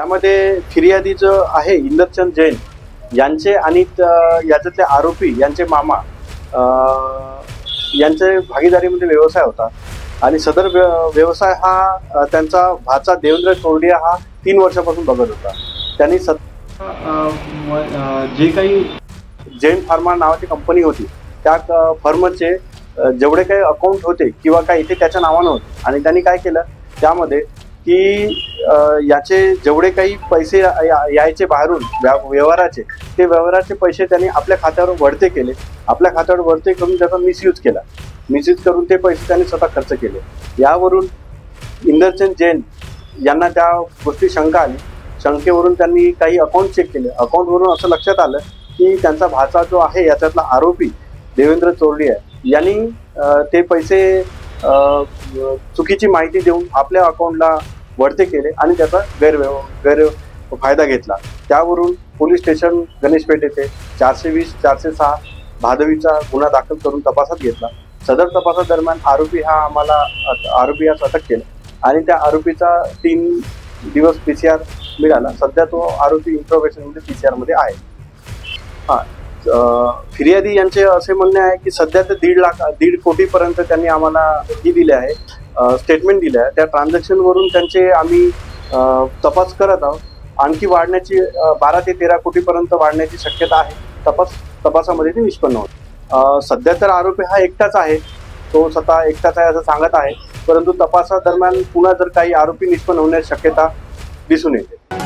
त्यामध्ये फिर्यादी जो आहे इंदरचंद जैन यांचे आणि याच्यातले आरोपी यांचे मामा यांचे भागीदारीमध्ये व्यवसाय होता आणि सदर व्यवसाय हा त्यांचा भाचा देवेंद्र चोरडिया हा 3 वर्षापासून बघत होता। त्यांनी जे काही जैन फार्मा नावाची कंपनी होती त्या फर्मचे जेवढे काही अकाउंट होते किंवा काही इथे त्याच्या नावानं होते आणि त्यांनी काय केलं त्यामध्ये की याचे जेवढे काही पैसे यायचे बाहेरून व्यवहाराचे ते व्यवहाराचे पैसे त्यांनी आपल्या खात्यावर वळते केले। आपल्या खात्यावर वळते करून त्याचा मिसयूज केला। मिसयूज करून ते पैसे त्यांनी स्वतः खर्च केले। यावरून इंदरचंद जैन यांना त्या गोष्टी शंका आली। शंकेवरून त्यांनी काही अकाउंट चेक केले। अकाउंटवरून असं लक्षात आलं की त्यांचा भाचा जो आहे याच्यातला आरोपी देवेंद्र चोरडिया यांनी ते पैसे चुकीची माहिती देऊन आपल्या अकाउंटला वळते केले आणि त्याचा गैर फायदा घेतला। त्यावरून पोलीस स्टेशन गणेशपेठ येथे 420 406 भादवीचा गुन्हा दाखल करून तपासात घेतला। सदर तपासादरम्यान आरोपी यास अटक केलं आणि त्या आरोपीचा 3 दिवस PCR मिळाला। सध्या तो आरोपी इंट्रोगेशनमध्ये PCR मध्ये आहे। फिर्यादी यांचे असे म्हणणे आहे की सध्या ते 1.5 कोटीपर्यंत त्यांनी आम्हाला ही दिले आहे, स्टेटमेंट दिले आहे। त्या ट्रान्झॅक्शनवरून त्यांचे आम्ही तपास करत आहोत। आणखी वाढण्याची 12 ते 13 कोटीपर्यंत वाढण्याची शक्यता आहे। तपासामध्ये ते निष्पन्न होत। सध्या तर आरोपी हा एकटाच आहे, तो स्वतः एकटाच आहे असं सांगत आहे, परंतु तपासादरम्यान पुन्हा जर काही आरोपी निष्पन्न होण्याची शक्यता दिसून येते।